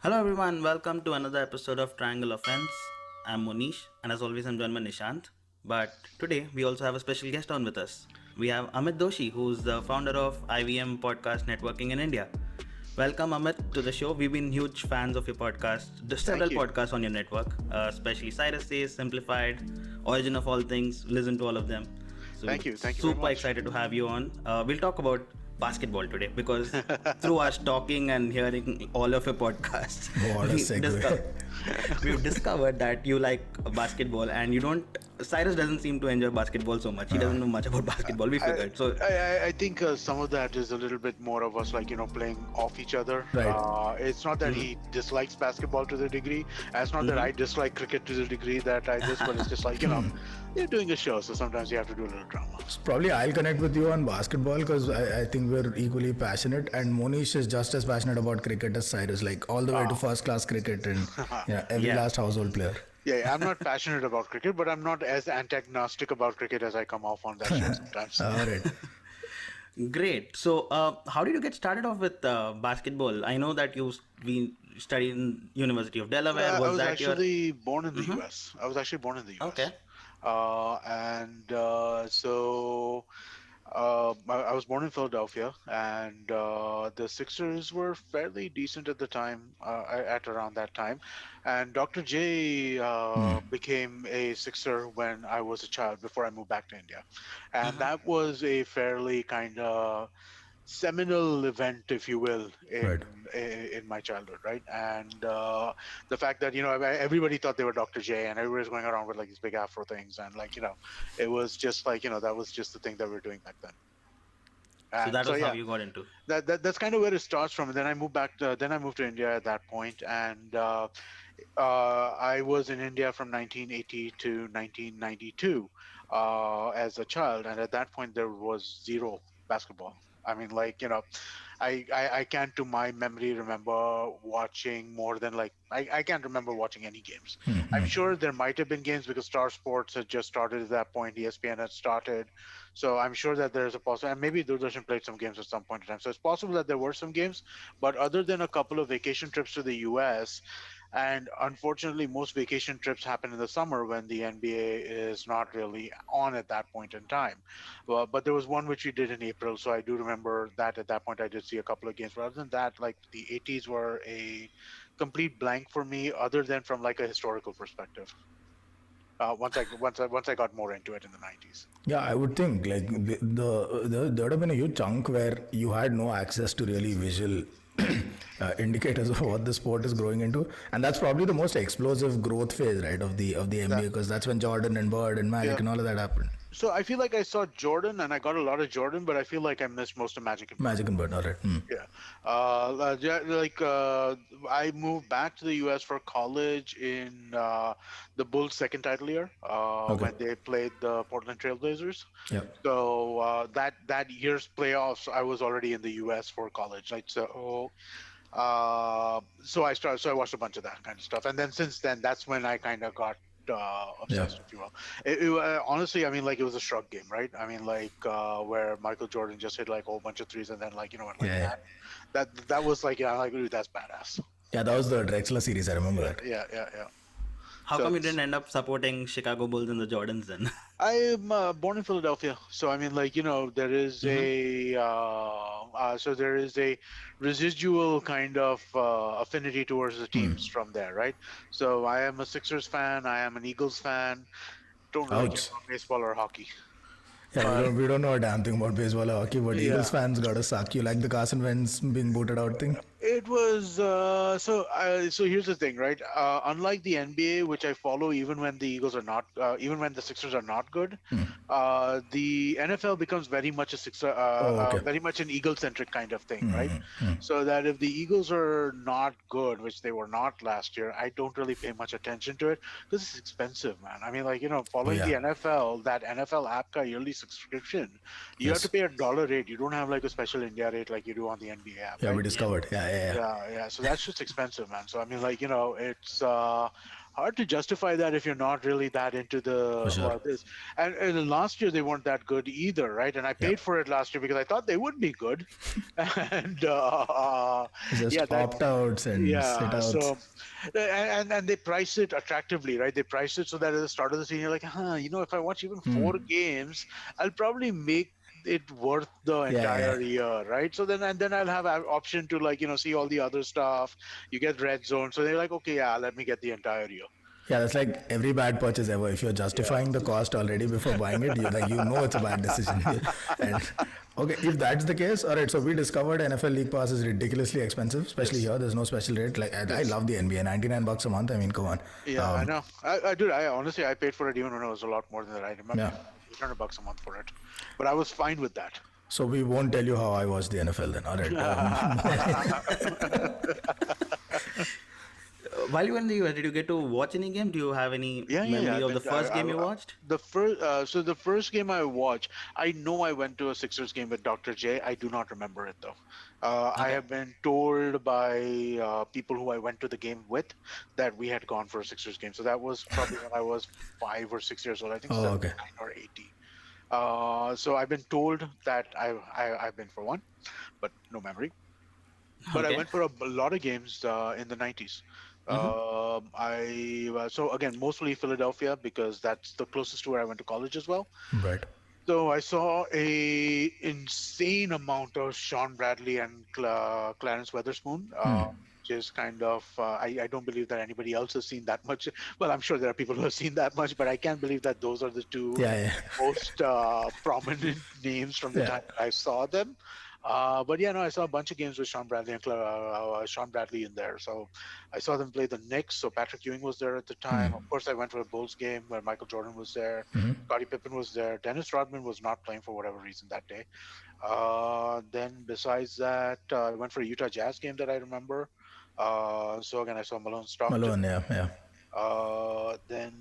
Hello everyone, welcome to another episode of Triangle Offense. I'm Monish, and as always, I'm joined by Nishant. But today we also have a special guest on with us. We have Amit Doshi, who's the founder of IVM Podcast Networking in India. Welcome, Amit, to the show. We've been huge fans of your podcast, the several Thank you. podcasts on your network, especially Cyrus Says, Simplified, Origin of All Things. Listen to all of them. So we're Thank you. Thank you very super much. excited to have you on. We'll talk about basketball today because through us talking and hearing all of your podcasts, What a we segue. we've discovered that you like basketball and you don't. Cyrus doesn't seem to enjoy basketball so much. He doesn't know much about basketball. We I, figured. So I think some of that is a little bit more of us playing off each other. Right. It's not that he dislikes basketball to the degree. And it's not that I dislike cricket to the degree that I just, but it's just you're doing a show, so sometimes you have to do a little drama. Probably I'll connect with you on basketball because I think we're equally passionate, and Monish is just as passionate about cricket as Cyrus, like all the way to first class cricket and every Yeah. last household player. Yeah, I'm not passionate about cricket, but I'm not as antagonistic about cricket as I come off on that show sometimes. All right. great. So how did you get started off with basketball? I know that we studied in University of Delaware. I Was was that your? actually born in the US. I was actually born in the US. Okay. I was born in Philadelphia, and the Sixers were fairly decent at the time, at around that time. And Dr. J became a Sixer when I was a child, before I moved back to India. And that was a fairly kind of seminal event, if you will, Right. in my childhood, right? And the fact that everybody thought they were Dr. J, and everybody was going around with like these big Afro things, and it was just that was just the thing that we were doing back then. So And that so was how yeah, you got into. that's kind of where it starts from. And then I moved back. Then I moved to India at that point, and I was in India from 1980 to 1992 as a child, and at that point there was zero basketball. I mean, I can't, to my memory, remember watching more than I can't remember watching any games. I'm sure there might have been games because Star Sports had just started at that point. ESPN had started, so I'm sure that there's a possible, and maybe Doordarshan played some games at some point in time. So it's possible that there were some games, but other than a couple of vacation trips to the US, and unfortunately, most vacation trips happen in the summer when the NBA is not really on at that point in time. Well, but there was one which we did in April, so I do remember that at that point I did see a couple of games. But other than that, like the 80s were a complete blank for me, other than from like a historical perspective. Once I got more into it in the 90s. Yeah, I would think like there would have been a huge chunk where you had no access to really visual indicators of what the sport is growing into, and that's probably the most explosive growth phase, right, of the NBA, because that's when Jordan and Bird and Magic Yeah. and all of that happened. So I feel like I saw Jordan and I got a lot of Jordan, but I feel like I missed most of Magic and Bird. Magic and Bird, all right. Yeah. I moved back to the US for college in the Bulls' second title year when they played the Portland Trailblazers. Yeah. So that year's playoffs, I was already in the US for college. So I watched a bunch of that kind of stuff, and then since then, that's when I kind of got obsessed, Yeah. if you will. Honestly, I mean, like it was a shrug game, right? I mean, where Michael Jordan just hit like a whole bunch of threes, and then went like Yeah. that was like, yeah, like, dude, that's badass. Yeah, that was the Drexler series. I remember that. Yeah. How So come you didn't end up supporting Chicago Bulls and the Jordans then? I'm born in Philadelphia, so I mean, there is there is a residual kind of affinity towards the teams from there, right? So I am a Sixers fan, I am an Eagles fan. Don't really care Ouch. about baseball or hockey. Yeah, we don't know a damn thing about baseball or hockey, but Yeah. Eagles fans gotta suck. You like the Carson Wentz being booted out thing? It was so here's the thing, right? Unlike the NBA, which I follow even when the Eagles are not, even when the Sixers are not good, the NFL becomes very much a Okay. very much an Eagle-centric kind of thing, right? So that if the Eagles are not good, which they were not last year, I don't really pay much attention to it because it's expensive, man. I mean, following the yeah. NFL, that NFL app ka yearly subscription, you have Yes. to pay $1 rate. You don't have like a special India rate like you do on the NBA app. Yeah, we Right? discovered. Yeah. Yeah. So that's just expensive, man. So I mean, it's hard to justify that if you're not really that into For the sure. this. And then last year they weren't that good either, right? And I Yeah. paid for it last year because I thought they would be good. And Just yeah, that opt-outs and yeah. sit-outs. So and they price it attractively, right? They price it so that at the start of the season you're like, if I watch even 4 games, I'll probably make it worth the Yeah, yeah. entire year, right? So then I'll have an option to like see all the other stuff. You get red zone, so they're like, okay, yeah, let me get the entire year. Yeah, that's like every bad purchase ever. If you're Yeah. justifying the cost already before buying it, you know it's a bad decision. And okay, if that's the case, all right. So we discovered NFL League Pass is ridiculously expensive, especially Yes. here. There's no special rate. Like I Yes. love the NBA, $99 a month. I mean, come on. Yeah, I know. I dude, I honestly I paid for it even when it was a lot more than that. I remember Yeah. $800 a month for it, but I was fine with that. So we won't tell you how I watched the NFL then. All right. While you were in the US, did you get to watch any game? Do you have any Yeah. memory of the first game you watched? The first game I watched, I know I went to a Sixers game with Dr. J. I do not remember it though. I Okay. have been told by people who I went to the game with that we had gone for a Sixers game. So that was probably when I was 5 or 6 years old. I think Oh, okay. 79 or 80. So I've been told that I've been for one, but no memory. But I Okay. went for a lot of games in the 90s. So again, mostly Philadelphia because that's the closest to where I went to college as well. Right. So I saw a insane amount of Sean Bradley and Clarence Weatherspoon, which is kind of I don't believe that anybody else has seen that much. Well, I'm sure there are people who have seen that much, but I can't believe that those are the two Yeah, yeah. most prominent names from the Yeah. time I saw them. But yeah, no, I saw a bunch of games with Sean Bradley and Sean Bradley in there. So I saw them play the Knicks. So Patrick Ewing was there at the time. Of course, I went to a Bulls game where Michael Jordan was there. Scottie Pippen was there. Dennis Rodman was not playing for whatever reason that day. Then besides that, I went for a Utah Jazz game that I remember. So again, I saw Malone Stockton. Malone, yeah, yeah. Then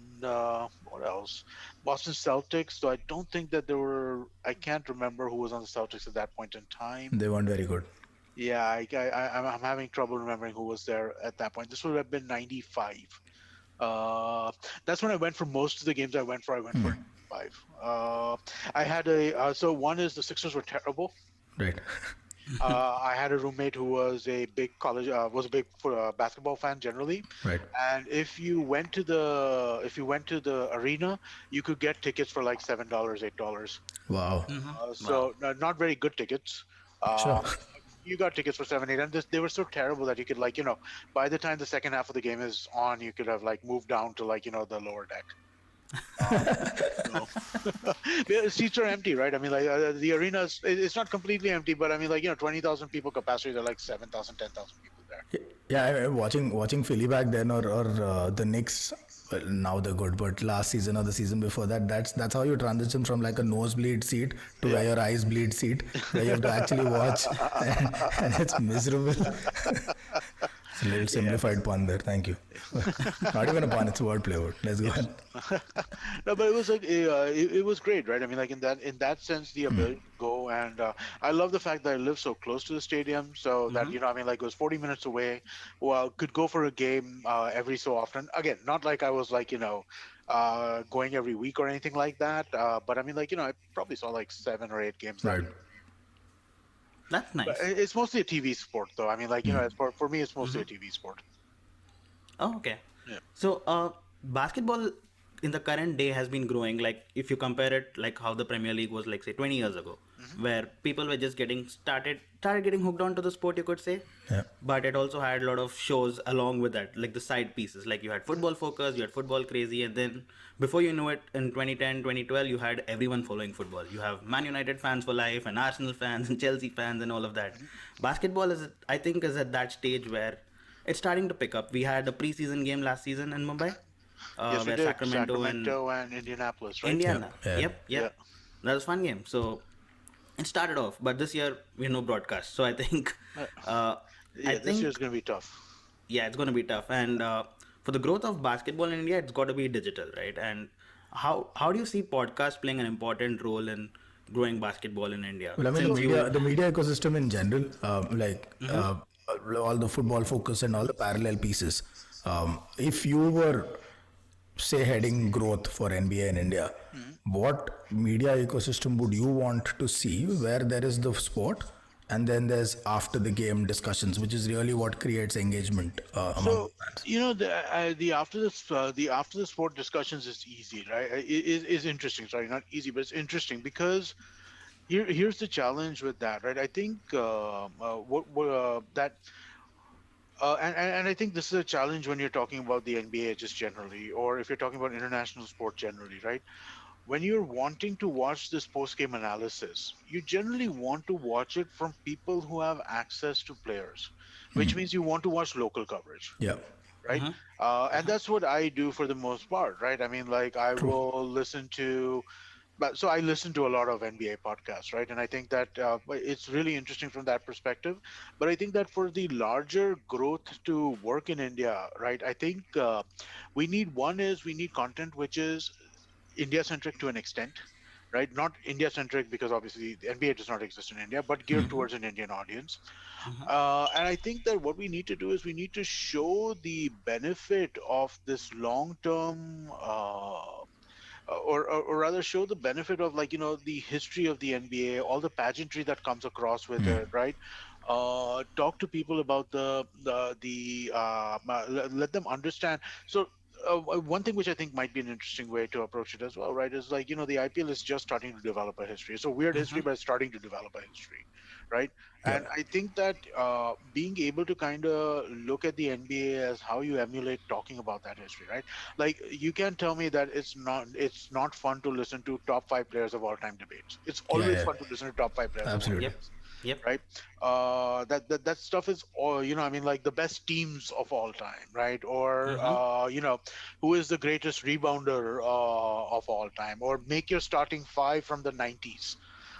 what else? Boston Celtics. So I don't think that there were. I can't remember who was on the Celtics at that point in time. They weren't very good. Yeah, I'm having trouble remembering who was there at that point. This would have been 95. That's when I went for most of the games I went for. I went for 95. I had so one is the Sixers were terrible. Right. I had a roommate who was a big basketball fan generally, Right. and if you went to the arena, you could get tickets for like $7, $8. Wow. So not very good tickets. Sure. You got tickets for 7, 8, and they were so terrible that you could by the time the second half of the game is on, you could have like moved down to the lower deck. The seats are empty, right? I mean, the arena it's not completely empty, but I mean, 20,000 people capacity. There are like 7,000, 10,000 people there. Yeah, watching Philly back then or the Knicks. Well, now they're good, but last season or the season before that, that's how you transition from like a nosebleed seat to where your eyes bleed seat, where you have to actually watch, and it's miserable. It's a little simplified pun there. Thank you. Not even a pun; it's a wordplay. Let's go ahead. No, but it was like it was great, right? I mean, like in that sense, the ability to go and I love the fact that I live so close to the stadium, so that I mean, like it was 40 minutes away. Well, could go for a game every so often. Again, not like I was going every week or anything like that. But I mean, I probably saw like 7 or 8 games. Right. That's nice. But it's mostly a TV sport, though. I mean, for me, it's mostly a TV sport. Oh, okay. Yeah. So, basketball in the current day has been growing. Like, if you compare it, like how the Premier League was, like, say, 20 years ago, where people were just started getting hooked onto the sport, you could say. Yeah. But it also had a lot of shows along with that, like the side pieces. Like, you had Football Focus, you had Football Crazy, and then before you know it, in 2010, 2012, you had everyone following football. You have Man United fans for life, and Arsenal fans, and Chelsea fans, and all of that. Basketball I think, is at that stage where it's starting to pick up. We had a preseason game last season in Mumbai, Yes, we where did. Sacramento And Indianapolis, right? Indiana. Yeah. Yep. Yeah. That was a fun game. So it started off, but this year no broadcast. So I think, This year's going to be tough. yeah, it's going to be tough. And for the growth of basketball in India, it's got to be digital, right? And how do you see podcasts playing an important role in growing basketball in India? Well, I mean, the media ecosystem in general, all the Football Focus and all the parallel pieces. If you were say heading growth for NBA in India, what media ecosystem would you want to see where there is the sport and then there's after the game discussions, which is really what creates engagement among So the fans? the after the sport discussions is easy, right? Is interesting. Sorry, not easy, but it's interesting because here's the challenge with that, right? I think what that and I think this is a challenge when you're talking about the NBA just generally, or if you're talking about international sport generally, right? When you're wanting to watch this post-game analysis, you generally want to watch it from people who have access to players, which means you want to watch local coverage, Yeah, right? And that's what I do for the most part, right? I mean, like I true. will listen to but so I listen to a lot of NBA podcasts, right? And I think that it's really interesting from that perspective. But I think that for the larger growth to work in India, right? I think we need content which is India centric to an extent, right? Not India centric because obviously the NBA does not exist in India, but geared towards an Indian audience. And I think that what we need to do is we need to show the benefit of this long term or rather show the benefit of, like, the history of the NBA, all the pageantry that comes across with it, right? Talk to people about let them understand. So one thing which I think might be an interesting way to approach it as well, right, is like, the IPL is just starting to develop a history. It's a weird history, but it's starting to develop a history, right? Yeah. And I think that being able to kind of look at the NBA as how you emulate talking about that history, right? Like, you can't tell me that it's not fun to listen to top five players of all time debates. It's Yeah, always yeah. fun to listen to top five players of all Absolutely. Yep. times, Yep. right? That stuff is all, I mean, like the best teams of all time, right? Or who is the greatest rebounder of all time, or make your starting five from the 90s,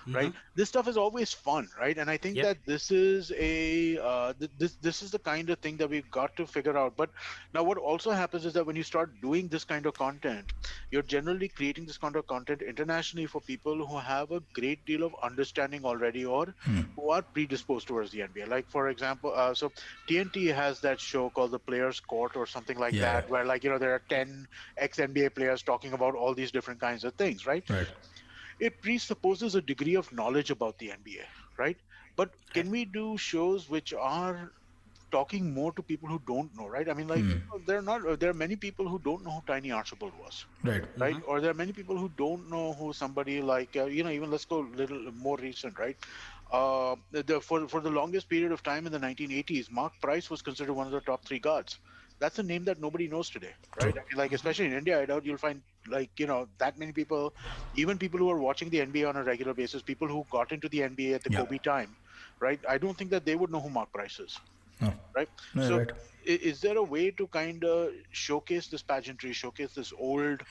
right? This stuff is always fun, right? And I think Yep. that this is this is the kind of thing that we've got to figure out. But now what also happens is that when you start doing this kind of content, you're generally creating this kind of content internationally for people who have a great deal of understanding already, or who are predisposed towards the NBA. Like, for example, so TNT has that show called The Players Court or something like Yeah, yeah. that, where, like, there are 10 ex NBA players talking about all these different kinds of things, right? Right. It presupposes a degree of knowledge about the NBA, right? But Right. can we do shows which are talking more to people who don't know, right? I mean, like, there are many people who don't know who Tiny Archibald was, Right. right? Or there are many people who don't know who somebody like, even let's go a little more recent, right? For the longest period of time in the 1980s, Mark Price was considered one of the top three guards. That's a name that nobody knows today, right? True. I mean, like, especially in India, I doubt you'll find, like, that many people, even people who are watching the NBA on a regular basis, people who got into the NBA at the Yeah. Kobe time, right? I don't think that they would know who Mark Price is, No. right? No, you're So right. is there a way to kind of showcase this pageantry, showcase this old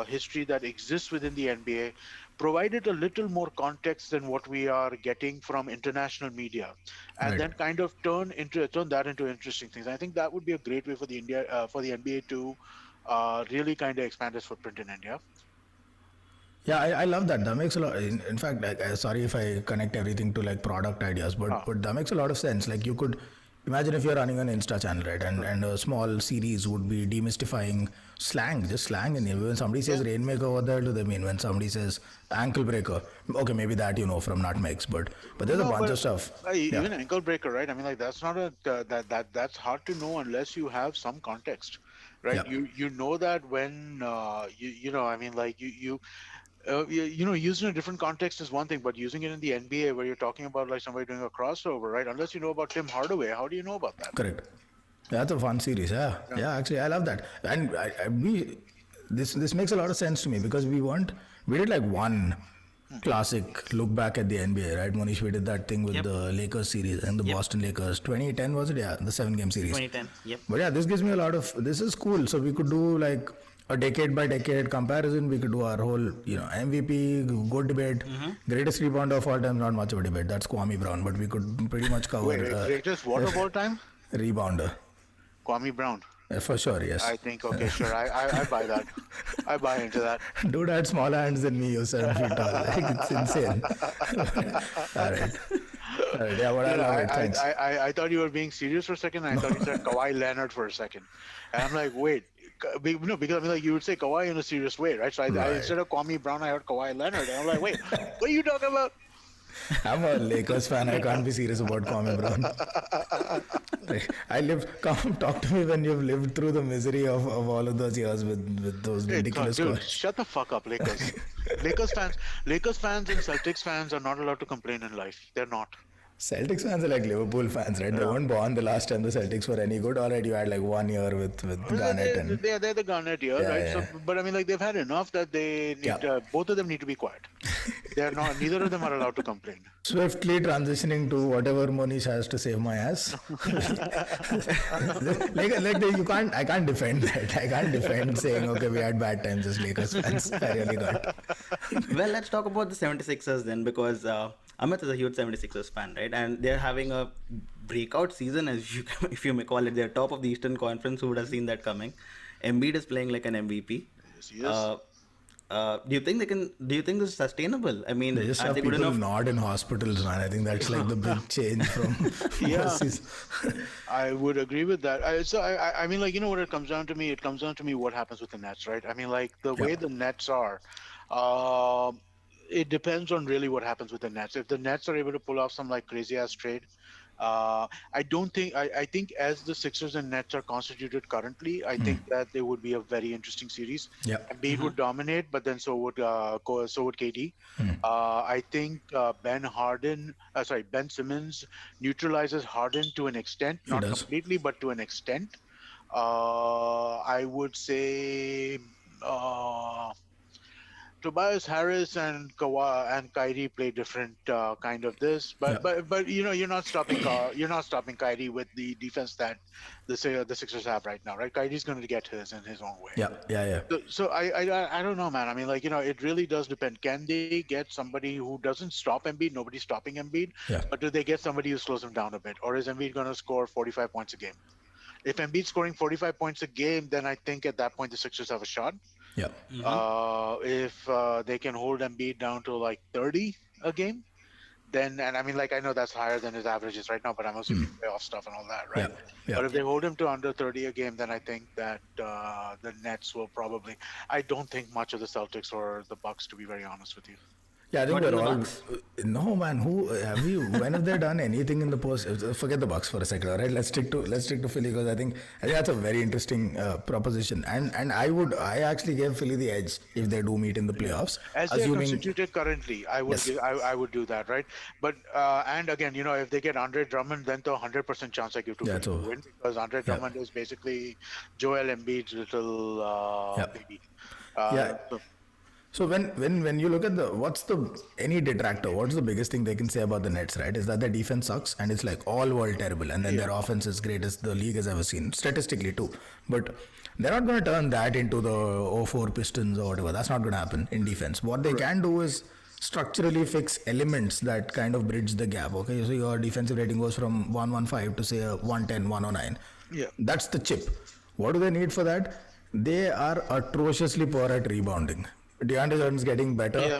history that exists within the NBA, provide it a little more context than what we are getting from international media, and Right. then kind of turn that into interesting things? I think that would be a great way for the NBA to really kind of expand its footprint in India. Yeah, I love that. That makes a lot. In fact, like, sorry if I connect everything to like product ideas, but Uh, but that makes a lot of sense. Like you could imagine if you're running an Insta channel, right, and a small series would be demystifying slang, just slang, and when somebody says yeah. rainmaker, what the hell do they mean? When somebody says ankle breaker, okay, maybe that from nutmegs, but there's a No, bunch but of stuff. Yeah, even ankle breaker, right? I mean, like, that's not a that's hard to know unless you have some context, right? yeah, You know that when I mean, like, using a different context is one thing, but using it in the NBA where you're talking about, like, somebody doing a crossover, right? Unless you know about Tim Hardaway, how do you know about that? correct. Yeah, that's a fun series. Yeah, Yeah. yeah. Actually, I love that, and we this makes a lot of sense to me because we did like one classic look back at the NBA, right? Monish, we did that thing with Yep. the Lakers series and the Yep. Boston Lakers. 2010 was it? Yeah, the 7-game series. 2010. Yep. But yeah, this gives me a lot of. This is cool. So we could do like a decade by decade comparison. We could do our whole, MVP, good debate, greatest rebounder of all time. Not much of a debate. That's Kwame Brown, but we could pretty much cover Wait, greatest what of all time? rebounder. Kwame Brown. For sure, yes. I think, okay, sure. I buy that. I buy into that. Dude had smaller hands than me. You're 7 feet tall. Like, it's insane. All right. Yeah, but I love it. Thanks. I thought you were being serious for a second. And I thought you said Kawhi Leonard for a second, and I'm like, wait, no, because I mean, like you would say Kawhi in a serious way, right? So I instead of Kwame Brown, I heard Kawhi Leonard, and I'm like, wait, what are you talking about? I'm a Lakers fan. I can't be serious about Kwame Brown. Talk to me when you've lived through the misery of all of those years with those ridiculous Dude, scores. shut the fuck up, Lakers. Lakers fans and Celtics fans are not allowed to complain in life. They're not. Celtics fans are like Liverpool fans, right? They weren't born the last time the Celtics were any good. Already you had like 1 year with Garnett and They're the Garnett year, Yeah, right? yeah. So, but I mean, like they've had enough that they need. Both of them need to be quiet. They're not. Neither of them are allowed to complain. swiftly transitioning to whatever Monish has to save my ass. I can't defend that. I can't defend saying okay we had bad times as Lakers fans. I really can't. Well, let's talk about the 76ers then, because Amit is a huge 76ers fan, right? And they're having a breakout season, if you may call it. They're top of the Eastern Conference. Who would have seen that coming? Embiid is playing like an MVP. Yes. Do you think this is sustainable? I mean, They just are have they good people enough? not in hospitals, man. I think that's like the big change from Yeah. overseas. I would agree with that. I mean, like, you know what it comes down to me? It comes down to me what happens with the Nets, right? I mean, like, the way the Nets are, it depends on really what happens with the Nets. If the Nets are able to pull off some, like, crazy-ass trade, I don't think... I think as the Sixers and Nets are constituted currently, I think that there would be a very interesting series. Yeah. Embiid would dominate, but then so would KD. I think Ben Simmons neutralizes Harden to an extent, not does. completely, but to an extent. I would say Tobias Harris and Kyrie play different kind of this, but you know you're not stopping Kyrie with the defense that the Sixers have right now, right? Kyrie's going to get his in his own way. Yeah. So I don't know, man. I mean, like, you know, it really does depend. Can they get somebody who doesn't stop Embiid? Nobody's stopping Embiid. Yeah. But do they get somebody who slows him down a bit, or is Embiid going to score 45 points a game? If Embiid's scoring 45 points a game, then I think at that point the Sixers have a shot. Yeah. If they can hold Embiid down to like 30 a game, then, and I mean, like, I know that's higher than his averages right now, but I'm assuming playoff stuff and all that, right? Yeah. But if they hold him to under 30 a game, then I think that the Nets will probably... I don't think much of the Celtics or the Bucks, to be very honest with you. Yeah, I think What we're in the all. Bucks? No, man. When have they done anything in the post? Forget the Bucks for a second, all right? Let's stick to Philly, because I think that's a very interesting proposition. And I actually gave Philly the edge if they do meet in the playoffs. As they're constituted currently, I would do that, right? But and again, you know, if they get Andre Drummond, then the 100% chance I give to Philly to win, because Andre Drummond is basically Joel Embiid's little baby. So when you look at any detractor, what's the biggest thing they can say about the Nets, right? Is that their defense sucks and it's like all world terrible, and then their offense is greatest the league has ever seen, statistically too. But they're not going to turn that into the 04 Pistons or whatever. That's not going to happen in defense. What they can do is structurally fix elements that kind of bridge the gap. Okay, so your defensive rating goes from 115 to say a 110, 109. Yeah. That's the chip. What do they need for that? They are atrociously poor at rebounding. DeAndre Jordan's getting better. Yeah.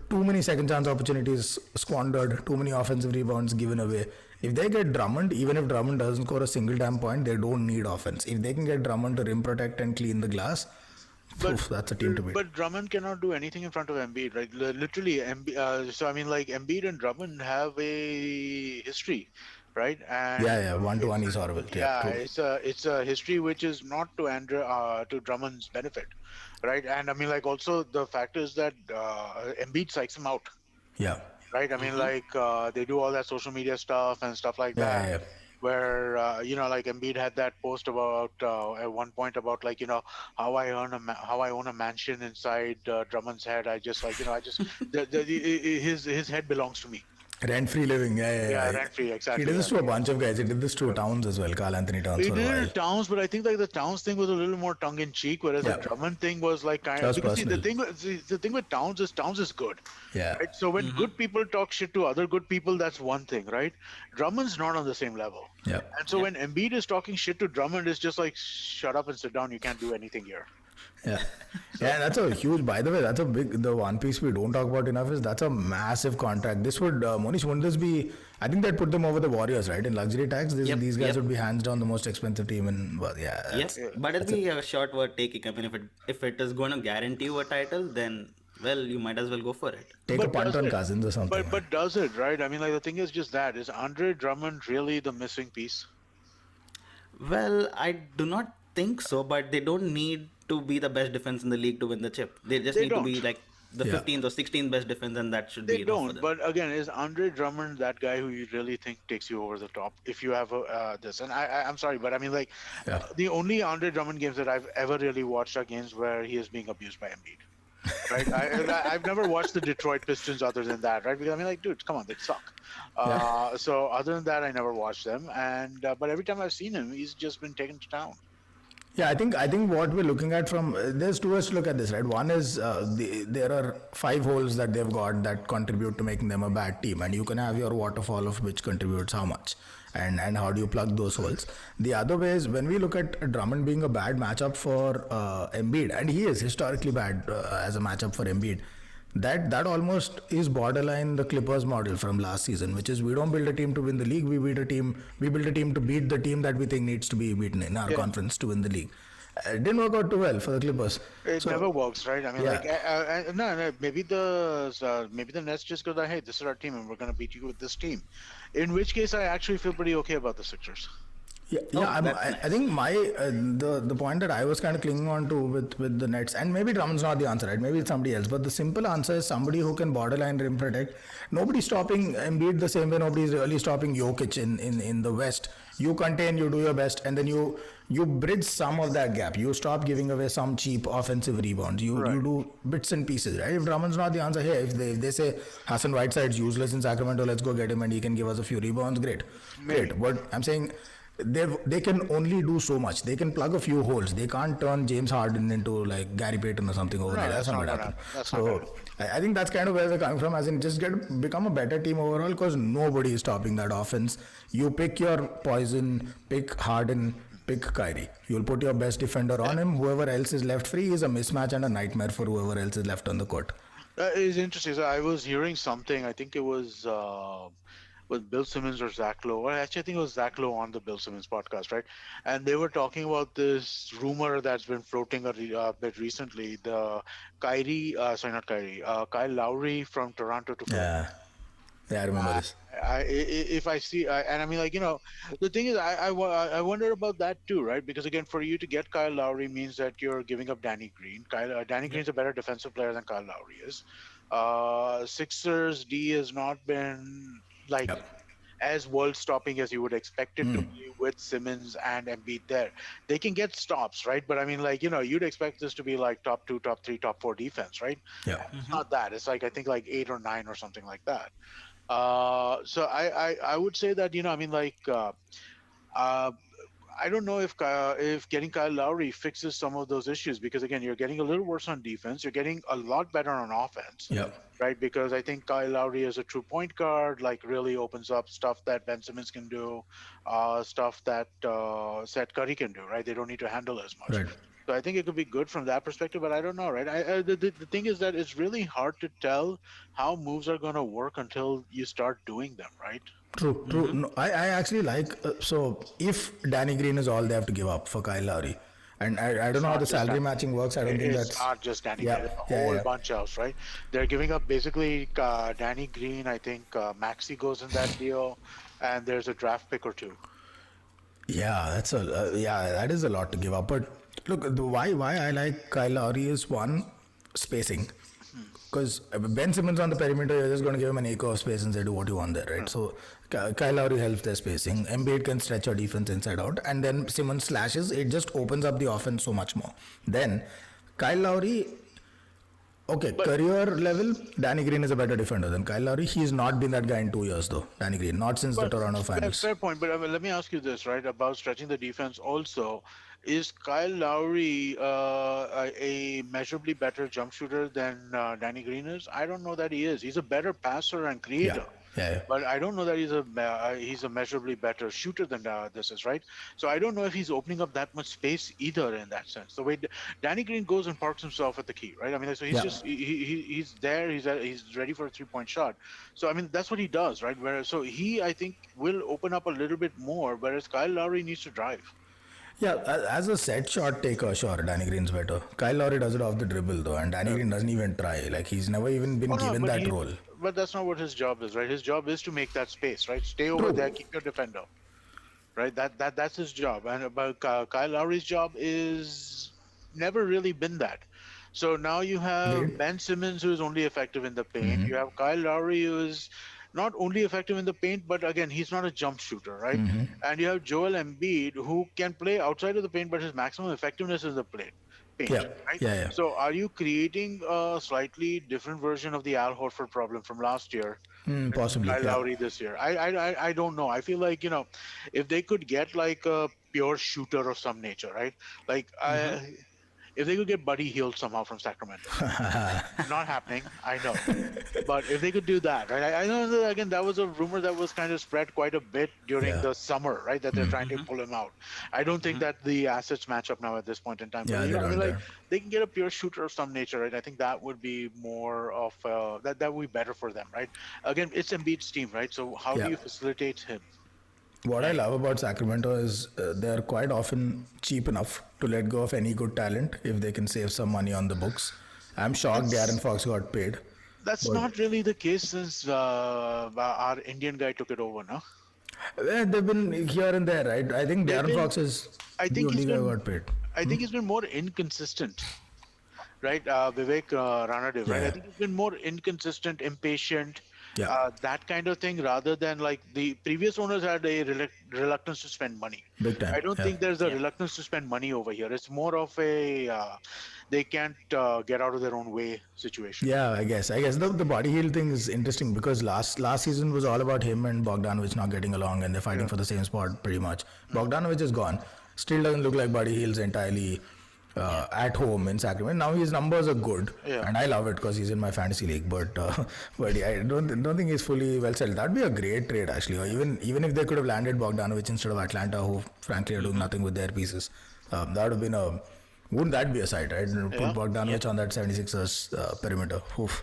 Too many second chance opportunities squandered. Too many offensive rebounds given away. If they get Drummond, even if Drummond doesn't score a single damn point, they don't need offense. If they can get Drummond to rim protect and clean the glass, that's a team to beat. But Drummond cannot do anything in front of Embiid, right? Literally, so I mean, like, Embiid and Drummond have a history, right? And one-to-one is horrible. It's a history which is not to Drummond's benefit, right? And I mean, like, also the fact is that Embiid psychs him out. Yeah. Right? I mean, like, they do all that social media stuff and stuff like that. Yeah. Where you know, like, Embiid had that post about at one point about, like, you know, how I own a mansion inside Drummond's head. His head belongs to me. Rent-free living, rent-free, exactly. He did this to a bunch of guys. He did this to Towns as well, Karl Anthony Towns. He for a did while. it to Towns, but I think, like, the Towns thing was a little more tongue-in-cheek, whereas the Drummond thing was like kind of... Because see, the thing with Towns is good. Yeah. Right? So when good people talk shit to other good people, that's one thing, right? Drummond's not on the same level. Yeah. And so when Embiid is talking shit to Drummond, it's just like, shut up and sit down. You can't do anything here. Yeah. That's a huge, by the way, the one piece we don't talk about enough is that's a massive contract. This would, Monish, wouldn't this be, I think that put them over the Warriors, right? In luxury tax, Yep, these guys yep, would be hands down the most expensive team in. Well, yeah, yep. Yeah. But it'll be a short word taking. I mean, if it is going to guarantee you a title, then well, you might as well go for it. take a But punt does on it? Cousins or something, man. But does it, right? I mean, like the thing is just that is Andre Drummond really the missing piece? Well, I do not think so, but they don't need to be the best defense in the league to win the chip. They just They need to don't. be like the Yeah. 15th or 16th best defense, and that should They be enough for don't. them. But again, is Andre Drummond that guy who you really think takes you over the top if you have a, this? And I'm sorry, but I mean, like, Yeah. the only Andre Drummond games that I've ever really watched are games where he is being abused by Embiid. Right? I've never watched the Detroit Pistons other than that, right? Because I mean, like, dude, come on, they suck. So other than that, I never watched them. And but every time I've seen him, he's just been taken to town. Yeah, I think what we're looking at from there's two ways to look at this, right? One is there are 5 holes that they've got that contribute to making them a bad team, and you can have your waterfall of which contributes how much, and how do you plug those holes. The other way is when we look at Drummond being a bad matchup for Embiid, and he is historically bad as a matchup for Embiid. That almost is borderline the Clippers model from last season, which is we don't build a team to win the league. We build a team to beat the team that we think needs to be beaten in our Yeah. conference to win the league. It didn't work out too well for the Clippers. It So never works, right? I mean, yeah. like, no, maybe the Nets just go, hey, this is our team, and we're gonna beat you with this team. In which case, I actually feel pretty okay about the Sixers. Yeah, Oh, yeah. that's I nice. think my the point that I was kind of clinging on to with the Nets, and maybe Drummond's not the answer, right? Maybe it's somebody else. But the simple answer is somebody who can borderline rim protect. Nobody's stopping Embiid the same way nobody's really stopping Jokic in the West. You contain, you do your best, and then you bridge some of that gap. You stop giving away some cheap offensive rebounds. You do bits and pieces, right? If Drummond's not the answer here, if they say Hassan Whiteside's useless in Sacramento, let's go get him and he can give us a few rebounds, great. Maybe. Great. But I'm saying they can only do so much. They can plug a few holes. They can't turn James Harden into like Gary Payton or something overnight. No, That's that's not not going to gonna happen. happen. That's not gonna So I think that's kind of where they're coming from. As in, just become a better team overall because nobody is stopping that offense. You pick your poison, pick Harden, pick Kyrie. You'll put your best defender on him. Whoever else is left free is a mismatch and a nightmare for whoever else is left on the court. That is interesting. So I was hearing something. I think it was with Bill Simmons or Zach Lowe. Or actually, I think it was Zach Lowe on the Bill Simmons podcast, right? And they were talking about this rumor that's been floating a bit recently. The not Kyrie, Kyle Lowry from Toronto to Philadelphia. Yeah, I remember this. If I see, and I mean, like, the thing is, I wonder about that too, right? Because again, for you to get Kyle Lowry means that you're giving up Danny Green. Danny Green's a better defensive player than Kyle Lowry is. Sixers D has not been like Yep. as world stopping as you would expect it to be with Simmons and Embiid there. They can get stops, right? But I mean, like, you'd expect this to be like top 2, top 3, top 4 defense, right? Yeah. It's not that. It's like I think like 8 or 9 or something like that. So I would say that I mean like uh, I don't know if getting Kyle Lowry fixes some of those issues because again you're getting a little worse on defense, you're getting a lot better on offense, Yep. right? Because I think Kyle Lowry as a true point guard like really opens up stuff that Ben Simmons can do, stuff that Seth Curry can do, right? They don't need to handle as much. Right. So I think it could be good from that perspective, but I don't know, right? The thing is that it's really hard to tell how moves are going to work until you start doing them, right? True, true. No, I actually like so if Danny Green is all they have to give up for Kyle Lowry, and I don't know how not the just salary that. matching works. I don't think It's that's not just Danny yeah, Green, it's a yeah, whole yeah. bunch else, right? They're giving up basically Danny Green. I think Maxi goes in that deal, and there's a draft pick or two. Yeah, that is a lot to give up. But look, why I like Kyle Lowry is one spacing. Because Ben Simmons on the perimeter, you're just going to give him an acre of space and say, do what you want there, right? So Kyle Lowry helps their spacing. Embiid can stretch your defense inside out. And then Simmons slashes. It just opens up the offense so much more. Then Kyle Lowry, okay, career level, Danny Green is a better defender than Kyle Lowry. He's not been that guy in 2 years, though, Danny Green. Not since the But Toronto finals. fair point. But let me ask you this, right? About stretching the defense also. Is Kyle Lowry a measurably better jump shooter than Danny Green is? I don't know that he is. He's a better passer and creator. Yeah. but I don't know that he's a measurably better shooter than this is, right? So I don't know if he's opening up that much space either in that sense. The way Danny Green goes and parks himself at the key, right? I mean, so he's Yeah. just he's there. He's ready for a 3-point shot. So I mean, that's what he does, right? Whereas so he I think will open up a little bit more, whereas Kyle Lowry needs to drive. Yeah, as a set shot taker, sure, Danny Green's better. Kyle Lowry does it off the dribble though, and Danny Green doesn't even try. Like he's never even been Oh no, given that role. but that's not what his job is, right? His job is to make that space, right? Stay over there, True. keep your defender, right? That's his job. And about Kyle Lowry's job is never really been that. So now you have Agreed. Ben Simmons, who is only effective in the paint. You have Kyle Lowry, who is not only effective in the paint, but again, he's not a jump shooter, right? And you have Joel Embiid, who can play outside of the paint, but his maximum effectiveness is the paint. Yeah, Right? yeah. So are you creating a slightly different version of the Al Horford problem from last year? Possibly. Kyle Yeah. Lowry this year. I don't know. I feel like, if they could get like a pure shooter of some nature, right? Like if they could get Buddy Hield somehow from Sacramento. Not happening, I know. But if they could do that, right? I know that, again, that was a rumor that was kind of spread quite a bit during the summer, right? That they're trying to pull him out. I don't think that the assets match up now at this point in time. Yeah, But, they I mean, don't, like, they can get a pure shooter of some nature, right? I think that would be more of that would be better for them, right? Again, it's Embiid's team, right? So how do you facilitate him? What I love about Sacramento is they're quite often cheap enough to let go of any good talent if they can save some money on the books. I'm shocked De'Aaron Fox got paid. That's not really the case since our Indian guy took it over, no? They've been here and there, right? I think De'Aaron Fox is I the think only he's guy who been. got paid. I think he's been more inconsistent, right? Vivek Ranadev, right? I think he's been more inconsistent, impatient, Yeah. that kind of thing, rather than like the previous owners had a reluctance to spend money. Big time. I don't Yeah. think there's a reluctance to spend money over here. It's more of a they can't get out of their own way situation. Yeah, I guess the body heal thing is interesting because last season was all about him and Bogdanovich not getting along and they're fighting for the same spot pretty much. Bogdanovich is gone. Still doesn't look like Buddy Hield's entirely at home in Sacramento. Now his numbers are good, and I love it because he's in my fantasy league. But yeah, I don't think he's fully well settled. That'd be a great trade actually. Or even if they could have landed Bogdanovich instead of Atlanta, who frankly are doing nothing with their pieces, that would have been a. Wouldn't that be a sight, right? Put Bogdanovich on that 76ers perimeter. Oof.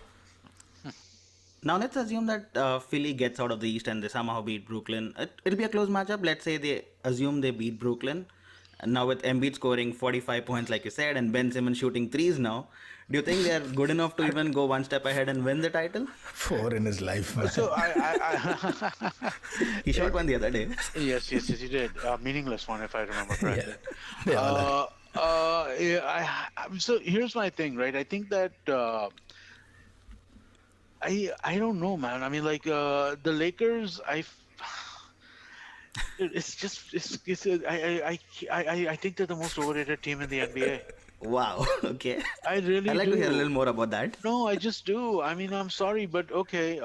Now let's assume that Philly gets out of the East and they somehow beat Brooklyn. It'll be a close matchup. Let's say they assume they beat Brooklyn. And now with Embiid scoring 45 points, like you said, and Ben Simmons shooting threes now, do you think they're good enough to even go one step ahead and win the title? 4 in his life. Man. So He shot one the other day. yes, he did. Meaningless one, if I remember correctly. They all are. So here's my thing, right? I think that I don't know, man. I mean, like the Lakers, I think they're the most overrated team in the NBA. Wow. Okay. I really I'd like do. to hear a little more about that. No, I just do. I mean, I'm sorry, but okay.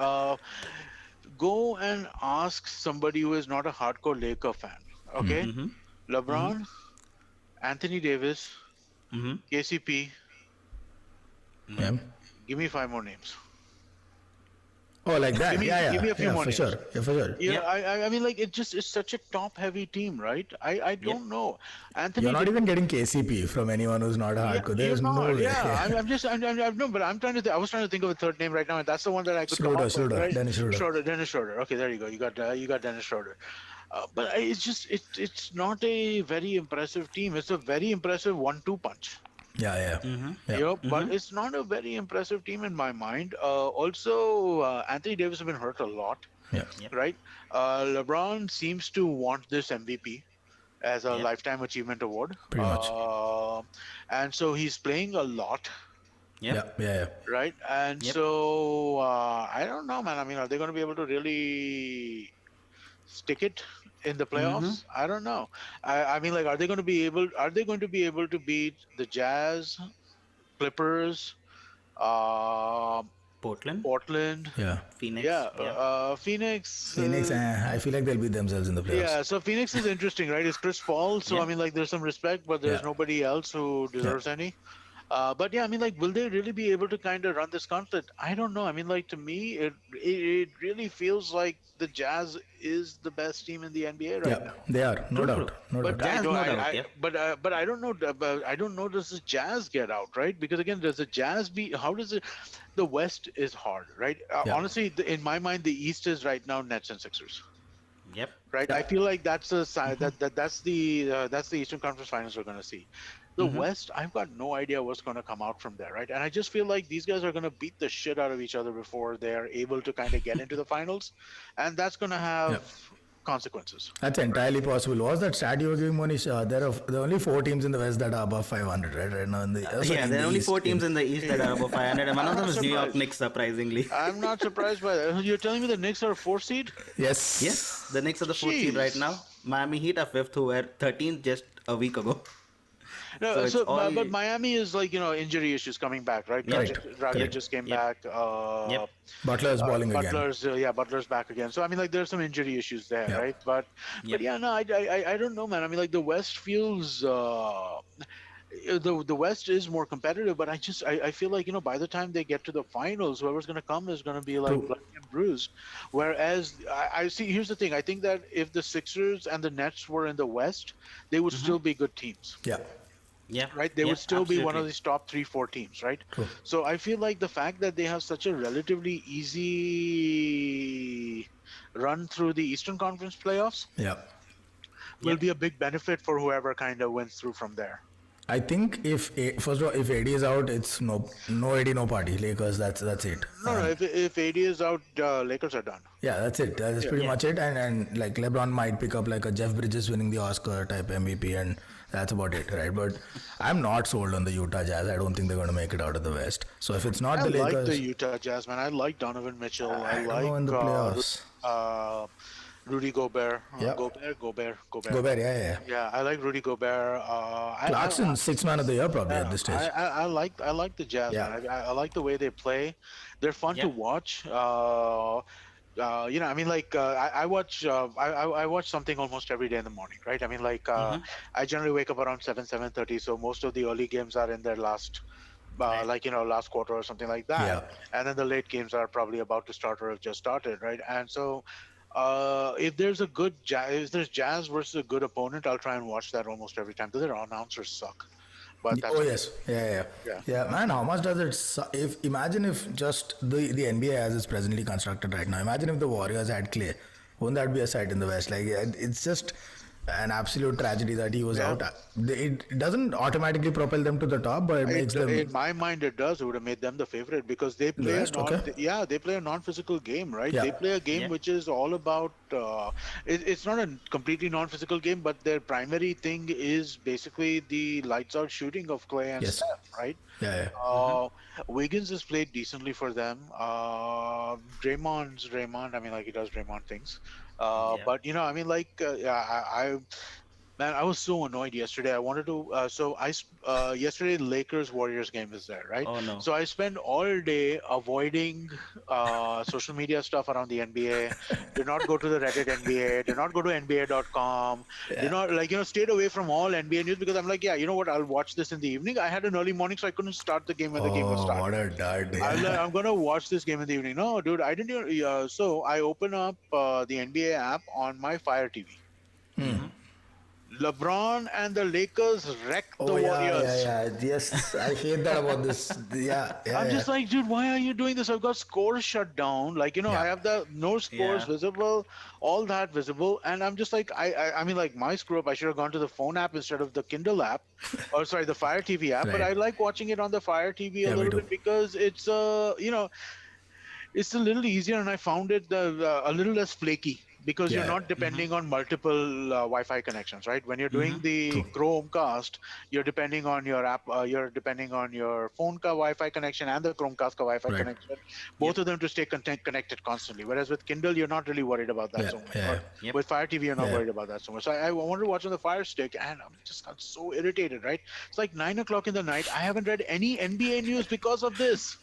Go and ask somebody who is not a hardcore Laker fan. Okay, LeBron, Anthony Davis, KCP. Yeah. Give me 5 more names. Oh, like that? Give me a few more for names. sure. Yeah, for sure. Yeah, I mean, like it's such a top-heavy team, right? I don't know. Anthony. You're not even getting KCP from anyone who's not a hardcore. There's no way. Yeah, I'm no, but I'm trying to. I was trying to think of a third name right now, and that's the one that I could come up with. Schroeder, Right? Dennis Schroeder. Dennis Schroeder. Okay, there you go. You got Dennis Schroeder. But it's not a very impressive team. It's a very impressive 1-2 punch. Yeah. But it's not a very impressive team in my mind. Also, Anthony Davis has been hurt a lot. Yeah. Right? LeBron seems to want this MVP as a lifetime achievement award. Pretty much. And so he's playing a lot. Yeah. Right? And so I don't know, man. I mean, are they going to be able to really stick it in the playoffs? I don't know. I mean, like, are they going to be able to beat the Jazz, Clippers, Portland, Yeah. Phoenix. Phoenix. I feel like they'll beat themselves in the playoffs. Yeah, so Phoenix is interesting, right? It's Chris Paul, so I mean, like, there's some respect, but there's nobody else who deserves any. But yeah, I mean, like, will they really be able to kind of run this gauntlet? I don't know. I mean, like, to me, it really feels like the Jazz is the best team in the NBA right Yeah, now. they are, no True, doubt, true. no But doubt. I Jazz, don't. no doubt, yeah. But I don't know. But I don't know. Does the Jazz get out, right? Because again, does the Jazz be? How does it? The West is hard, right? Yeah, Honestly, in my mind, the East is right now Nets and Sixers, Yep. right? I yeah. feel like that's the side that's the Eastern Conference Finals we're going to see. The Mm-hmm. West, I've got no idea what's going to come out from there, right? And I just feel like these guys are going to beat the shit out of each other before they're able to kind of get into the finals, and that's going to Yeah. have consequences. That's entirely possible. What was that stat you were giving, Monish? There are only 4 teams in the West that are above 500, right? Right now in the sorry, Yeah, in there the are only East. four teams in the East that are above 500, and one of I'm them not is New York surprised. Knicks, surprisingly. I'm not surprised by that. You're telling me the Knicks are a 4 seed? Yes. Yes, the Knicks are the fourth seed right Jeez. now. Miami Heat are fifth, who were 13th just a week ago. So No, it's all. but Miami is like injury issues coming back, right? Yep. Dragic Correct. just came Yep. back. Yep. Butler's balling again. Butler's back again. So I mean, like there's some injury issues there, Yeah. right? But Yep. yeah, no, I don't know, man. I mean, like the West feels the West is more competitive, but I feel like by the time they get to the finals, whoever's going to come is going to be like True. bloody and bruised. Whereas I see, here's the thing: I think that if the Sixers and the Nets were in the West, they would still be good teams. Yeah. Yeah. Right, they Yeah, would still be one of absolutely. these top 3-4 teams, right? True. So I feel like the fact that they have such a relatively easy run through the Eastern Conference playoffs Yeah. will Yep. be a big benefit for whoever kind of wins through from there. I think first of all, if AD is out, it's no AD, no party. Lakers, that's it. No, if AD is out, Lakers are done. Yeah, that's it. That's pretty Yeah. much it. And like LeBron might pick up like a Jeff Bridges winning the Oscar type MVP, and that's about it, right? But I'm not sold on the Utah Jazz. I don't think they're going to make it out of the West. So if it's not I the like Lakers, the Utah Jazz, man. I like Donovan Mitchell. I don't know in the playoffs. Rudy Gobert. Yeah. Gobert. Gobert, yeah. Yeah, I like Rudy Gobert. Clarkson, sixth man of the year probably at this stage. I like the Jazz. Yeah. Man. I like the way they play. They're fun to Yeah. watch. I mean, like I watch I watch something almost every day in the morning, right? I mean, like I generally wake up around 7:30, so most of the early games are in their last. Last quarter or something like that, Yeah. and then the late games are probably about to start or have just started, right? And so, if there's Jazz versus a good opponent, I'll try and watch that almost every time. Their announcers suck, but that's Oh yes, yeah. Man, how much does it? Imagine if just the NBA as it's presently constructed right now. Imagine if the Warriors had Clay. Wouldn't that be a sight in the West? Like it's just an absolute tragedy that he was out. It doesn't automatically propel them to the top, but it makes them. In my mind, it does. It would have made them the favorite because they play West, okay. they play a non-physical game, right? Yeah. They play a game Yeah. which is all about. It's not a completely non-physical game, but their primary thing is basically the lights-out shooting of Clay and Yes. Steph, right? Yeah. Wiggins has played decently for them. Draymond. I mean, like he does Draymond things. Yeah. But I mean, like, man, I was so annoyed yesterday. I wanted to. Yesterday Lakers Warriors game is there, right? Oh, no. So I spent all day avoiding social media stuff around the NBA. Did not go to the Reddit NBA. Did not go to NBA.com. Did not stayed away from all NBA news because I'm like, yeah, you know what? I'll watch this in the evening. I had an early morning, so I couldn't start the game when the game was Oh, starting. what a dud! I'm like, I'm gonna watch this game in the evening. No, dude, I didn't. So I open up the NBA app on my Fire TV. LeBron and the Lakers wrecked the Warriors. Yes, I hate that about this. I'm just like, dude, why are you doing this? I've got scores shut down. Like, I have the no scores Yeah. visible, all that visible, and I'm just like, I mean, like my screw up. I should have gone to the phone app instead of the Kindle app, or sorry, the Fire TV app. But Right. I like watching it on the Fire TV a Yeah, me little too. bit because it's it's a little easier, and I found it a little less flaky because you're Yeah. not depending on multiple Wi-Fi connections, right? When you're doing the True. Chromecast, you're depending on your app, you're depending on your phone ka Wi-Fi connection and the Chromecast ka Wi-Fi Right. connection, both of them to stay connected constantly. Whereas with Kindle, you're not really worried about that Yeah, so much. yeah. Or Yep. With Fire TV, you're not Yeah. worried about that so much. So I wanted to watch on the Fire Stick, and I just got so irritated, right? It's like 9 o'clock in the night. I haven't read any NBA news because of this.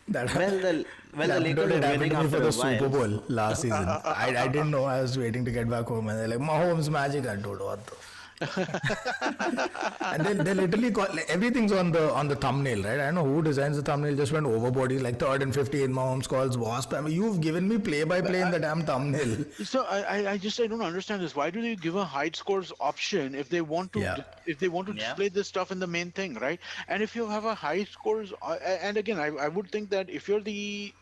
That, Well, the that Lakers happened were to winning me after for the a Super while. Bowl last season. I didn't know. I was waiting to get back home, and they're like, Mahomes magic. I told what the. And they literally call like, everything's on the thumbnail, right? I don't know who designs the thumbnail, just went overboard. He's like 3rd and 15 Mahomes calls wasp. I mean, you've given me play by play in the damn thumbnail. So I don't understand this. Why do they give a hide scores option if they want to Yeah. Yeah. display this stuff in the main thing, right? And if you have a high scores, and again, I would think that if you're the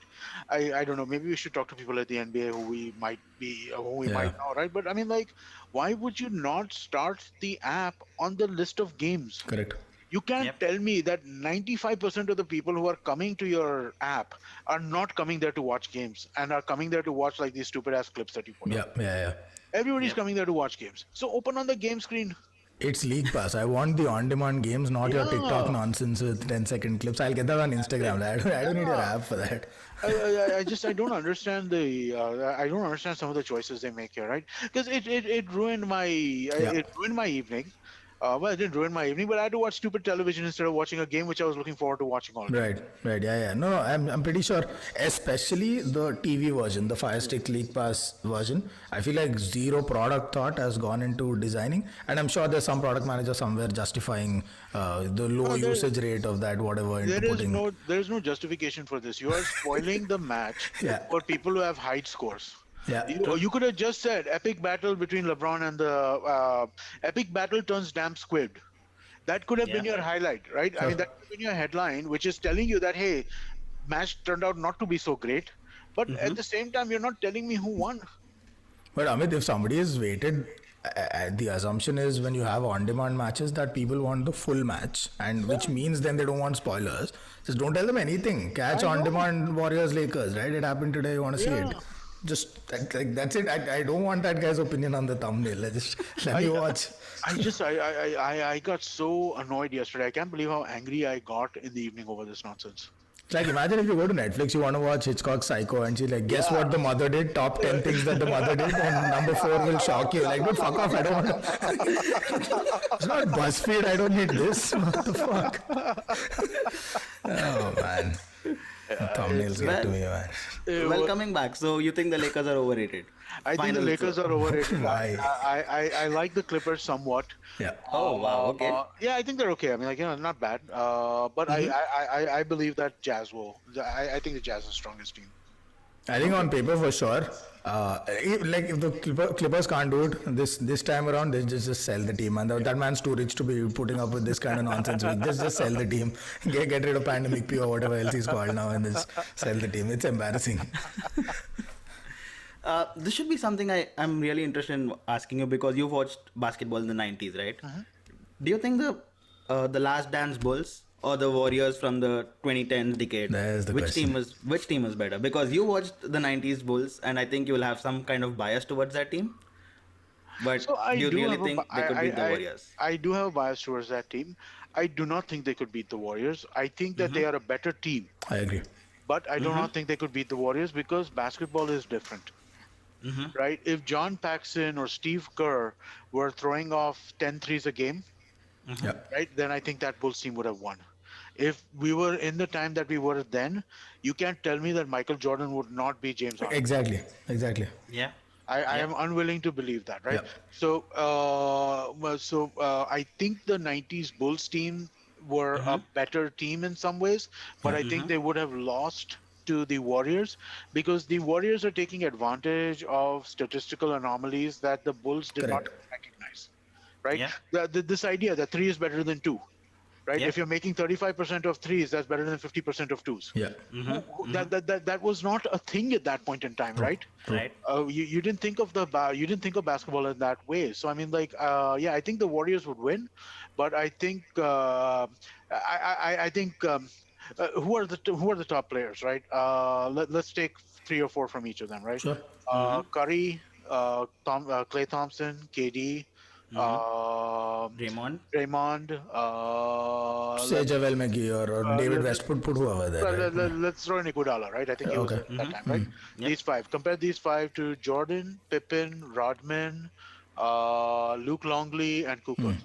I don't know. Maybe we should talk to people at the NBA who we Yeah. might know, right? But I mean, like, why would you not start the app on the list of games? Correct. You can't Yep. tell me that 95% of the people who are coming to your app are not coming there to watch games and are coming there to watch like these stupid ass clips that you put Yeah, up. yeah. Everybody's Yep. coming there to watch games. So open on the game screen. It's League Pass. I want the on-demand games, not your TikTok Yeah. nonsense with 10-second clips. I'll get that on Instagram. I don't need your app for that. I don't understand I don't understand some of the choices they make here, right? Because it ruined it ruined my evening. Well, it didn't ruin my evening, but I had to watch stupid television instead of watching a game which I was looking forward to watching all day. Right, yeah. No, I'm pretty sure, especially the TV version, the Fire Stick League Pass version. I feel like zero product thought has gone into designing, and I'm sure there's some product manager somewhere justifying the low there- usage rate of that, whatever, into putting. There is no justification for this. You are spoiling the match Yeah. for people who have high scores. Yeah. You could have just said epic battle between LeBron and the epic battle turns damn squid. That could have been Yeah. your highlight, right? I mean, that could have been your headline, which is telling you that, hey, match turned out not to be so great. But at the same time, you're not telling me who won. But Amit, if somebody is waited, the assumption is when you have on-demand matches that people want the full match, and which means then they don't want spoilers. Just don't tell them anything. Catch I know. on-demand Warriors Lakers, right? It happened today. You want to see Yeah. it? Just that's it. I don't want that guy's opinion on the thumbnail. Let me watch. I got so annoyed yesterday. I can't believe how angry I got in the evening over this nonsense. It's like imagine if you go to Netflix, you want to watch Hitchcock's Psycho, and she's like, guess what the mother did? Top 10 things that the mother did, and number 4 will shock you. Like, dude, fuck off. I don't want to. It's not BuzzFeed. I don't need this. What the fuck? Oh man. Thumbnails get to me, man. Well, coming back, so you think the Lakers are overrated? I think the Final Lakers thought. are overrated. Why? I like the Clippers somewhat. Yeah. Oh wow, okay. Yeah, I think they're okay. I mean, like, not bad. But I believe that Jazz will. I think the Jazz is the strongest team. I think on paper for sure. If the Clippers can't do it this time around, they just sell the team. And that man's too rich to be putting up with this kind of nonsense. Just sell the team. Get rid of Pandemic P or whatever else he's called now, and just sell the team. It's embarrassing. This should be something I'm really interested in asking you because you've watched basketball in the 90s, right? Do you think the Last Dance Bulls or the Warriors from the 2010s decade, There's the question. which team is better? Because you watched the 90s Bulls and I think you will have some kind of bias towards that team. But So I do you do really have a think bi- they could beat the I- Warriors? I do have a bias towards that team. I do not think they could beat the Warriors. I think that they are a better team, I agree. but I do not think they could beat the Warriors because basketball is different. Right? If John Paxson or Steve Kerr were throwing off 10 threes a game, Yeah. right, then I think that Bulls team would have won. If we were in the time that we were then, you can't tell me that Michael Jordan would not be James Harden. Exactly. Yeah. I am unwilling to believe that, right? Yeah. So, I think the '90s Bulls team were a better team in some ways, but I think they would have lost to the Warriors because the Warriors are taking advantage of statistical anomalies that the Bulls did not Correct. recognize, right? Yeah. This idea that 3 is better than 2, right? Yeah. If you're making 35% of threes, that's better than 50% of 2s. Yeah. That was not a thing at that point in time, right? Right. You didn't think of you didn't think of basketball in that way. So I mean, like, yeah, I think the Warriors would win, but I think I think who are the top players, right? Let's take 3 or 4 from each of them, right? Sure. Curry, Klay Thompson, KD, Draymond. Draymond. Say Javel McGee or David West, put whoever there. Right? Let's throw in Iguodala, right? I think he was Okay. at that time, right? These 5. Compare these 5 to Jordan, Pippen, Rodman, Luke Longley, and Cooper.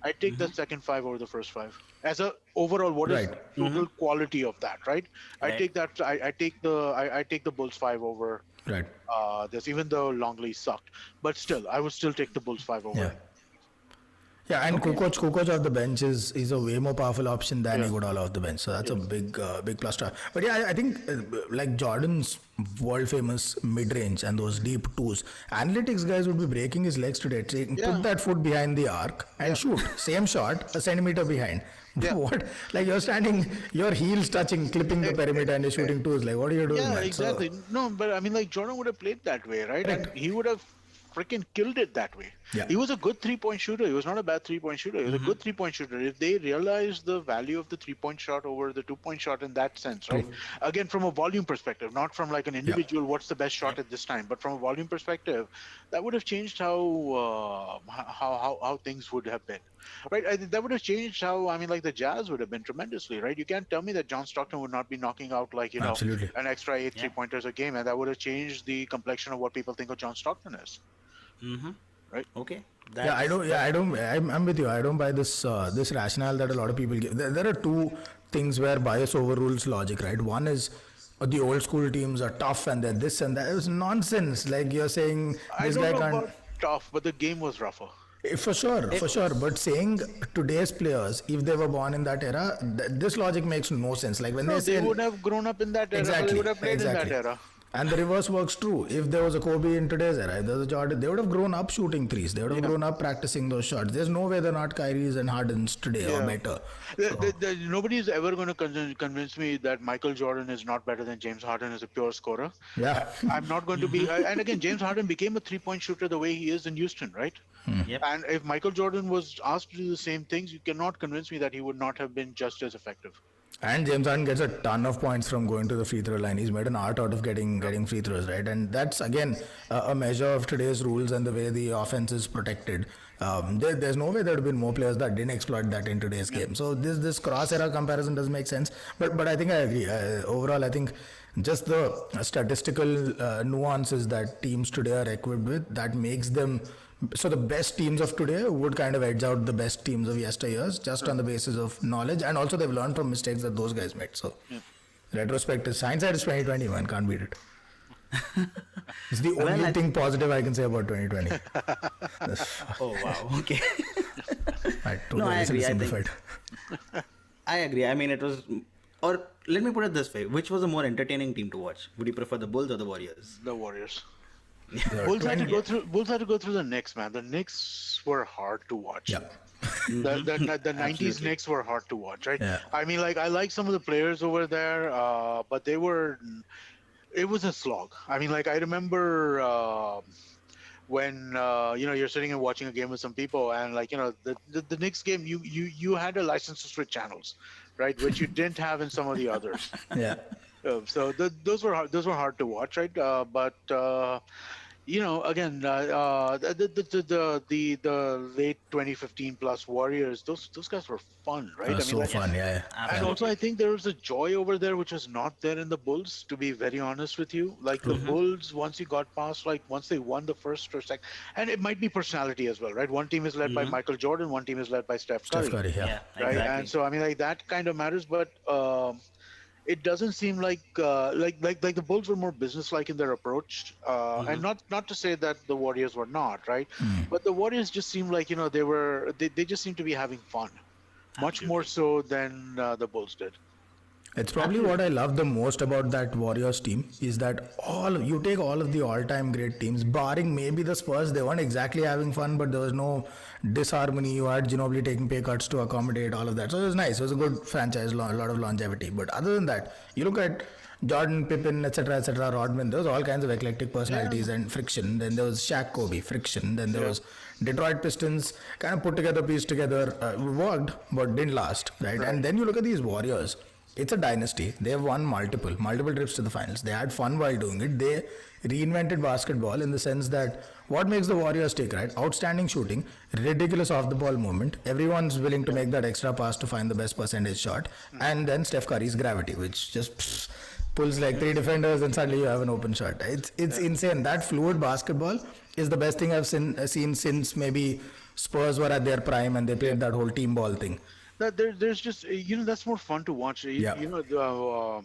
I take the second 5 over the first 5. As a overall, what is Right. the total quality of that, right? I Right. take that. I take the Bulls 5 over Right. this, even though Longley sucked. But still, I would still take the Bulls 5 over. Yeah. Yeah, and Okay. Kukoc off the bench is a way more powerful option than Yeah. Iguodala off the bench. So that's a Yes. big plus to have. But yeah, I think like Jordan's world famous mid range and those deep twos, analytics guys would be breaking his legs today. Saying, put Yeah. that foot behind the arc and Yeah. shoot. Same shot, a centimeter behind. Yeah. What? Like you're standing, your heels touching, clipping the perimeter, and you're shooting twos. Like what are you doing, Yeah, man? So exactly. No, but I mean, like Jordan would have played that way, right? And correct. he would have freaking killed it that way. Yeah. He was a good 3-point shooter. He was not a bad 3-point shooter. He was a good 3-point shooter. If they realized the value of the 3-point shot over the 2-point shot in that sense, right? Again, from a volume perspective, not from like an individual, what's the best shot at this time, but from a volume perspective, that would have changed how things would have been. Right, that would have changed how I mean, like the Jazz would have been tremendously, right? You can't tell me that John Stockton would not be knocking out like Absolutely. an extra eight Yeah. 3-pointers a game, and that would have changed the complexion of what people think of John Stockton is, Mm-hmm. right? Okay. Yeah, I don't. Yeah, I don't. I'm with you. I don't buy this rationale that a lot of people give. There are two things where bias overrules logic, right? One is the old school teams are tough and they're this and that. It was nonsense. Like you're saying, I this don't guy know can't. about tough, but the game was rougher. For sure, for sure. But saying today's players, if they were born in that era, this logic makes no sense. Like when No, they they say would have grown up in that era. So exactly, they would have played in that exactly. era. And the reverse works true. If there was a Kobe in today's era, if there was a Jordan, they would have grown up shooting threes. They would have grown up practicing those shots. There's no way they're not Kyries and Hardens today or Yeah. better. Nobody's ever going to convince me that Michael Jordan is not better than James Harden as a pure scorer. Yeah. I'm not going to be. And again, James Harden became a 3-point shooter the way he is in Houston, right? Yep. And if Michael Jordan was asked to do the same things, you cannot convince me that he would not have been just as effective. And James Harden gets a ton of points from going to the free throw line. He's made an art out of getting free throws, right? And that's again a measure of today's rules and the way the offense is protected. There's no way there would have been more players that didn't exploit that in today's game. So this cross era comparison doesn't make sense. But I think I agree. Overall, I think just the statistical nuances that teams today are equipped with that makes them. So the best teams of today would kind of edge out the best teams of yesteryears just on the basis of knowledge, and also they've learned from mistakes that those guys made. So retrospect is hindsight is 2020, man, can't beat it. It's the only thing positive I can say about 2020. Oh wow. Okay. I totally No, I agree. I think- simplified. I agree. I mean, it was, or let me put it this way: which was a more entertaining team to watch? Would you prefer the Bulls or the Warriors? The Warriors. Yeah. Bulls had to go through the Knicks, man. The Knicks were hard to watch. Yeah. The 90s Absolutely. Knicks were hard to watch, right? Yeah. I mean, like I like some of the players over there, but it was a slog. I mean, like I remember when you're sitting and watching a game with some people, and like the Knicks game, you had a license to switch channels, right? Which you didn't have in some of the others. Yeah. So those were hard to watch, right? But again, the late 2015 plus Warriors, those guys were fun, right? So like, fun, yeah. and Absolutely. also, I think there was a joy over there which was not there in the Bulls. To be very honest with you, like the Bulls, once you got past, like once they won the first or second, and it might be personality as well, right? One team is led by Michael Jordan, one team is led by Steph Curry. Steph Curry, yeah. Yeah. Right, Exactly. and so I mean, like that kind of matters, but it doesn't seem like the Bulls were more businesslike in their approach, and not to say that the Warriors were not, right? But the Warriors just seemed like they just seemed to be having fun, much more so than the Bulls did. It's probably what I love the most about that Warriors team is that you take all of the all-time great teams, barring maybe the Spurs, they weren't exactly having fun, but there was no disharmony. You had Ginobili taking pay cuts to accommodate all of that. So it was nice. It was a good franchise, a lot of longevity. But other than that, you look at Jordan, Pippen, etc., Rodman, there was all kinds of eclectic personalities and friction. Then there was Shaq, Kobe, friction. Then there was Detroit Pistons, kind of put together, pieced together, worked, but didn't last, right? And then you look at these Warriors. It's a dynasty. They have won multiple trips to the finals. They had fun while doing it. They reinvented basketball in the sense that what makes the Warriors tick, right? Outstanding shooting, ridiculous off the ball movement. Everyone's willing to make that extra pass to find the best percentage shot. And then Steph Curry's gravity, which just pulls like three defenders and suddenly you have an open shot. It's insane. That fluid basketball is the best thing I've seen since maybe Spurs were at their prime and they played that whole team ball thing. That there's just that's more fun to watch. Yeah. The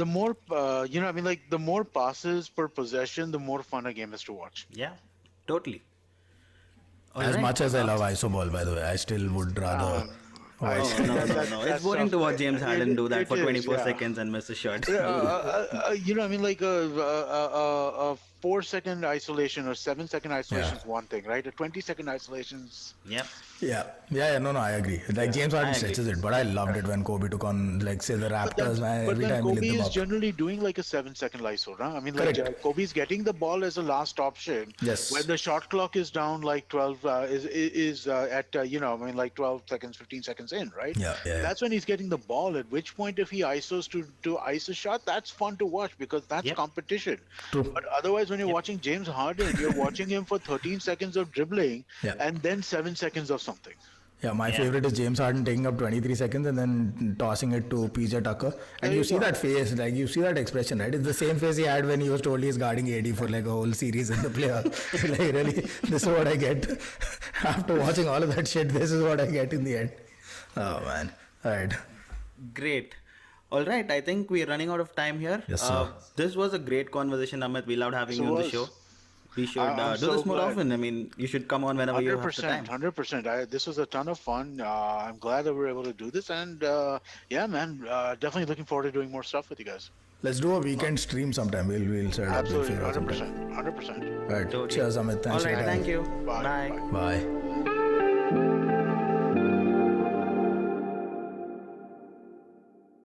more I mean, like the more passes per possession, the more fun a game is to watch. Yeah. Totally. Oh, As right. much as I love iso ball, by the way, I still would rather watch. Oh, no. It's boring to watch James Harden do that It for is, 24 yeah. seconds and miss a shot. I mean, like a 4 second isolation or 7 second Yeah. isolation is one thing, right? A 20-second isolation's Yep. Yeah, no, I agree. Like James Harden I agree. stretches it, but I loved it when Kobe took on, like, say, the Raptors, man. but Every then time he lit Kobe them is up. generally doing like a 7 second ISO, huh? I mean, like Correct. Kobe's getting the ball as a last option. Yes. When the shot clock is down, like 12 is at I mean, like 12 seconds, 15 seconds in, right? Yeah. That's when he's getting the ball. At which point, if he ISOs to ice a shot, that's fun to watch because that's Yep. competition. True. But otherwise, when you're watching James Harden, you're watching him for 13 seconds of dribbling Yeah. and then 7 seconds of something. Yeah, my Yeah. favorite is James Harden taking up 23 seconds and then tossing it to PJ Tucker. And There you you see go. that face, like you see that expression, right? It's the same face he had when he was told he's guarding AD for like a whole series in the playoff. Like, really, this is what I get. After watching all of that shit, this is what I get in the end. Oh, man. All right. Great. All right. I think we're running out of time here. Yes, sir. This was a great conversation, Amit. We loved having Yes, it you on the was. show. We should I'm do so this more glad. often. I mean, you should come on whenever you have the time. 100%. This was a ton of fun. I'm glad that we were able to do this, and yeah, man, definitely looking forward to doing more stuff with you guys. Let's do a weekend stream sometime. We'll set it up. We'll Absolutely, figure out sometime. 100%. All right. Totally. Cheers, Amit. Thanks All for your right. time. Thank you. Bye. Bye.